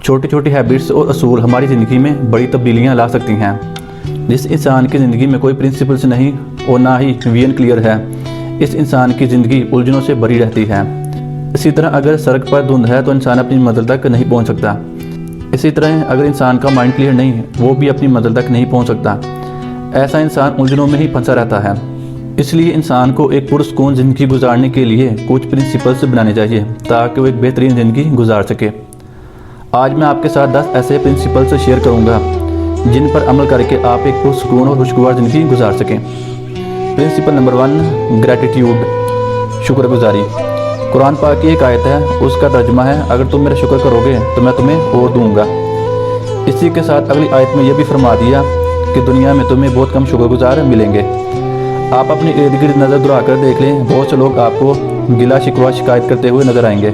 چھوٹی چھوٹی ہیبٹس اور اصول ہماری زندگی میں بڑی تبدیلیاں لا سکتی ہیں۔ جس انسان کی زندگی میں کوئی پرنسپلز نہیں اور نہ ہی ویژن کلیئر ہے، اس انسان کی زندگی الجھنوں سے بھری رہتی ہے۔ اسی طرح اگر سڑک پر دھند ہے تو انسان اپنی منزل تک نہیں پہنچ سکتا۔ اسی طرح اگر انسان کا مائنڈ کلیئر نہیں وہ بھی اپنی منزل تک نہیں پہنچ سکتا۔ ایسا انسان الجھنوں میں ہی پھنسا رہتا ہے۔ اس لیے انسان کو ایک پرسکون زندگی گزارنے کے لیے کچھ پرنسپلز بنانے چاہیے تاکہ وہ ایک بہترین زندگی گزار سکے۔ آج میں آپ کے ساتھ 10 ایسے پرنسپلز شیئر کروں گا جن پر عمل کر کے آپ ایک پرسکون اور خوشگوار زندگی گزار سکیں۔ پرنسپل نمبر 1، گریٹیٹیوڈ، شکر گزاری۔ قرآن پاک کی ایک آیت ہے، اس کا ترجمہ ہے اگر تم میرا شکر کرو گے تو میں تمہیں اور دوں گا۔ اسی کے ساتھ اگلی آیت میں یہ بھی فرما دیا کہ دنیا میں تمہیں بہت کم شکر گزار ملیں گے۔ آپ اپنے ارد گرد نظر دوڑا کر دیکھ لیں، بہت سے لوگ آپ کو گلا شکوہ شکایت کرتے ہوئے نظر آئیں گے،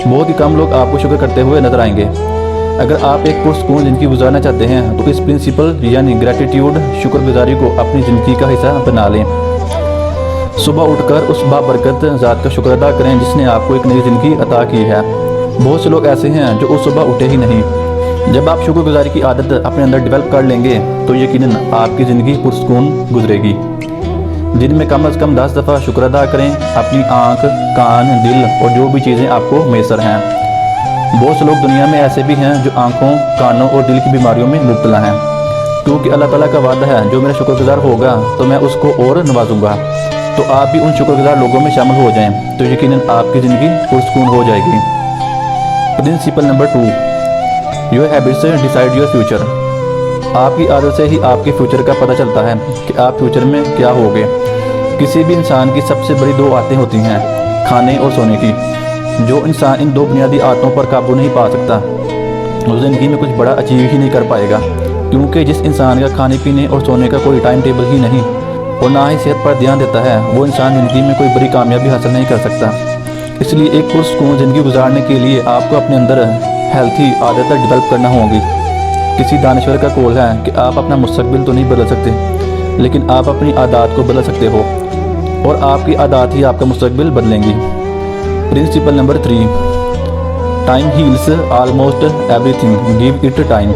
بہت ہی کم لوگ آپ کو شکر کرتے ہوئے نظر آئیں گے۔ اگر آپ ایک پرسکون زندگی گزارنا چاہتے ہیں تو اس پرنسپل یعنی گریٹیٹیوڈ، شکر گزاری کو اپنی زندگی کا حصہ بنا لیں۔ صبح اٹھ کر اس بابرکت ذات کا شکر ادا کریں جس نے آپ کو ایک نئی زندگی عطا کی ہے۔ بہت سے لوگ ایسے ہیں جو اس صبح اٹھے ہی نہیں۔ جب آپ شکر گزاری کی عادت اپنے اندر ڈیولپ کر لیں گے تو یقیناً آپ کی زندگی پرسکون گزرے گی۔ دن میں کم از کم 10 دفعہ شکر ادا کریں، اپنی آنکھ، کان، دل اور جو بھی چیزیں آپ کو میسر ہیں۔ بہت سے لوگ دنیا میں ایسے بھی ہیں جو آنکھوں، کانوں اور دل کی بیماریوں میں مبتلا ہیں، کیونکہ اللہ تعالیٰ کا وعدہ ہے جو میرا شکر گزار ہوگا تو میں اس کو اور نوازوں گا۔ تو آپ بھی ان شکر گزار لوگوں میں شامل ہو جائیں تو یقیناً آپ کی زندگی پرسکون ہو جائے گی۔ Principle number 2، your habits decide your future. آپ کی عادت سے ہی آپ کے فیوچر کا پتہ چلتا ہے کہ آپ فیوچر میں کیا ہوگے۔ کسی بھی انسان کی سب سے بڑی 2 عادتیں ہوتی ہیں، کھانے اور سونے کی۔ جو انسان ان 2 بنیادی عادتوں پر قابو نہیں پا سکتا وہ زندگی میں کچھ بڑا اچیو ہی نہیں کر پائے گا، کیونکہ جس انسان کا کھانے پینے اور سونے کا کوئی ٹائم ٹیبل ہی نہیں اور نہ ہی صحت پر دھیان دیتا ہے وہ انسان زندگی میں کوئی بڑی کامیابی حاصل نہیں کر سکتا۔ اس لیے ایک پرسکون زندگی گزارنے کے لیے آپ کو اپنے اندر ہیلتھی عادتیں ڈیولپ کرنا ہوں گی۔ کسی دانشور کا قول ہے کہ آپ اپنا مستقبل تو نہیں بدل سکتے لیکن آپ اپنی عادات کو بدل سکتے ہو، اور آپ کی عادات ہی آپ کا مستقبل بدلیں گی۔ Principle number 3، time heals almost everything, give it time.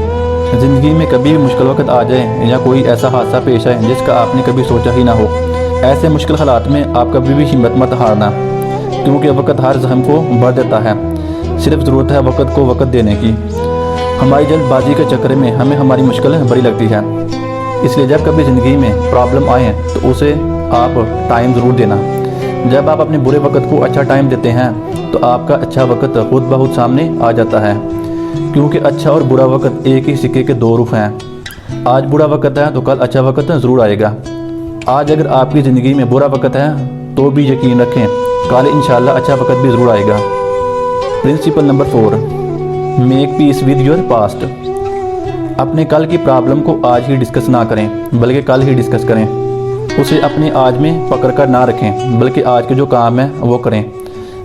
زندگی میں کبھی بھی مشکل وقت آ جائے یا کوئی ایسا حادثہ پیش آئے جس کا آپ نے کبھی سوچا ہی نہ ہو، ایسے مشکل حالات میں آپ کبھی بھی ہمت مت ہارنا، کیونکہ وقت ہر زخم کو بھر دیتا ہے، صرف ضرورت ہے وقت کو وقت دینے کی۔ ہماری جلد بازی کے چکر میں ہمیں ہماری مشکل بڑی لگتی ہے، اس لیے جب کبھی زندگی میں پرابلم آئے تو اسے آپ ٹائم ضرور دینا۔ جب آپ اپنے برے وقت کو اچھا ٹائم دیتے ہیں تو آپ کا اچھا وقت خود بخود سامنے آ جاتا ہے، کیونکہ اچھا اور برا وقت ایک ہی سکے کے 2 رخ ہیں۔ آج برا وقت ہے تو کل اچھا وقت ضرور آئے گا۔ آج اگر آپ کی زندگی میں برا وقت ہے تو بھی یقین رکھیں کل انشاءاللہ اچھا وقت بھی ضرور آئے گا۔ Principal number 4، make peace with your past. اپنے کل کی پرابلم کو آج ہی ڈسکس نہ کریں بلکہ کل ہی ڈسکس کریں۔ اسے اپنے آج میں پکڑ کر نہ رکھیں بلکہ آج کے جو کام ہیں وہ کریں۔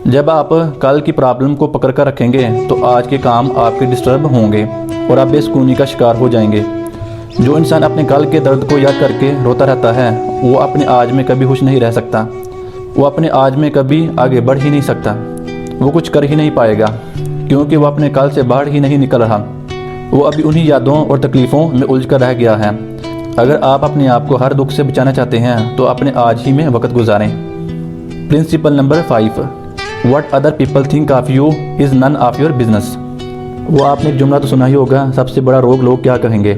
جب آپ کل کی پرابلم کو پکڑ کر رکھیں گے تو آج کے کام آپ کے ڈسٹرب ہوں گے اور آپ بے سکونی کا شکار ہو جائیں گے۔ جو انسان اپنے کل کے درد کو یاد کر کے روتا رہتا ہے وہ اپنے آج میں کبھی خوش نہیں رہ سکتا، وہ اپنے آج میں کبھی آگے بڑھ ہی نہیں سکتا، وہ کچھ کر ہی نہیں پائے گا، کیونکہ وہ اپنے کل سے باہر ہی نہیں نکل رہا، وہ ابھی انہی یادوں اور تکلیفوں میں الجھ کر رہ گیا ہے۔ اگر آپ اپنے آپ کو ہر دکھ سے بچانا چاہتے ہیں تو اپنے آج ہی میں وقت گزاریں۔ Principle number 5، what other people think of you is none of your business. وہ آپ نے ایک جملہ تو سنا ہی ہوگا، سب سے بڑا روگ لوگ کیا کہیں گے۔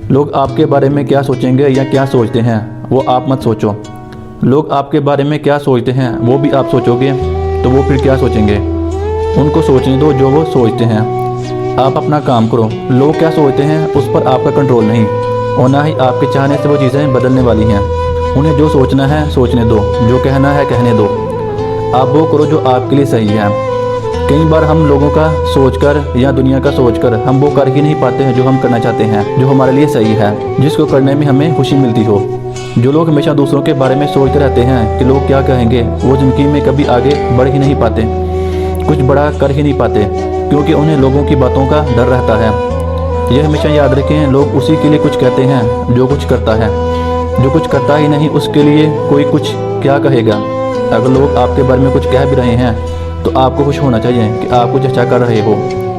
لوگ آپ کے بارے میں کیا سوچیں گے یا کیا سوچتے ہیں وہ آپ مت سوچو۔ لوگ آپ کے بارے میں کیا سوچتے ہیں وہ بھی آپ سوچو گے تو وہ پھر کیا سوچیں گے۔ ان کو سوچنے دو جو وہ سوچتے ہیں، آپ اپنا کام کرو۔ لوگ کیا سوچتے ہیں اس پر آپ کا کنٹرول نہیں اور نہ ہی آپ کے چاہنے سے وہ چیزیں بدلنے والی ہیں۔ انہیں جو سوچنا ہے سوچنے دو، جو کہنا ہے کہنے دو، آپ وہ کرو جو آپ کے لیے صحیح ہے۔ کئی بار ہم لوگوں کا سوچ کر یا دنیا کا سوچ کر ہم وہ کر ہی نہیں پاتے ہیں جو ہم کرنا چاہتے ہیں، جو ہمارے لیے صحیح ہے، جس کو کرنے میں ہمیں خوشی ملتی ہو۔ جو لوگ ہمیشہ دوسروں کے بارے میں سوچتے رہتے ہیں کہ لوگ کیا کہیں گے، وہ زندگی میں کبھی آگے بڑھ ہی نہیں پاتے، کچھ بڑا کر ہی نہیں پاتے، کیونکہ انہیں لوگوں کی باتوں کا ڈر رہتا ہے۔ یہ ہمیشہ یاد رکھیں، لوگ اسی کے لیے کچھ کہتے ہیں جو کچھ کرتا ہے، جو کچھ کرتا ہی نہیں اس کے لیے کوئی کچھ کیا کہے گا۔ اگر لوگ آپ کے بارے میں کچھ کہہ بھی رہے ہیں تو آپ کو خوش ہونا چاہیے کہ آپ کچھ اچھا کر رہے ہو،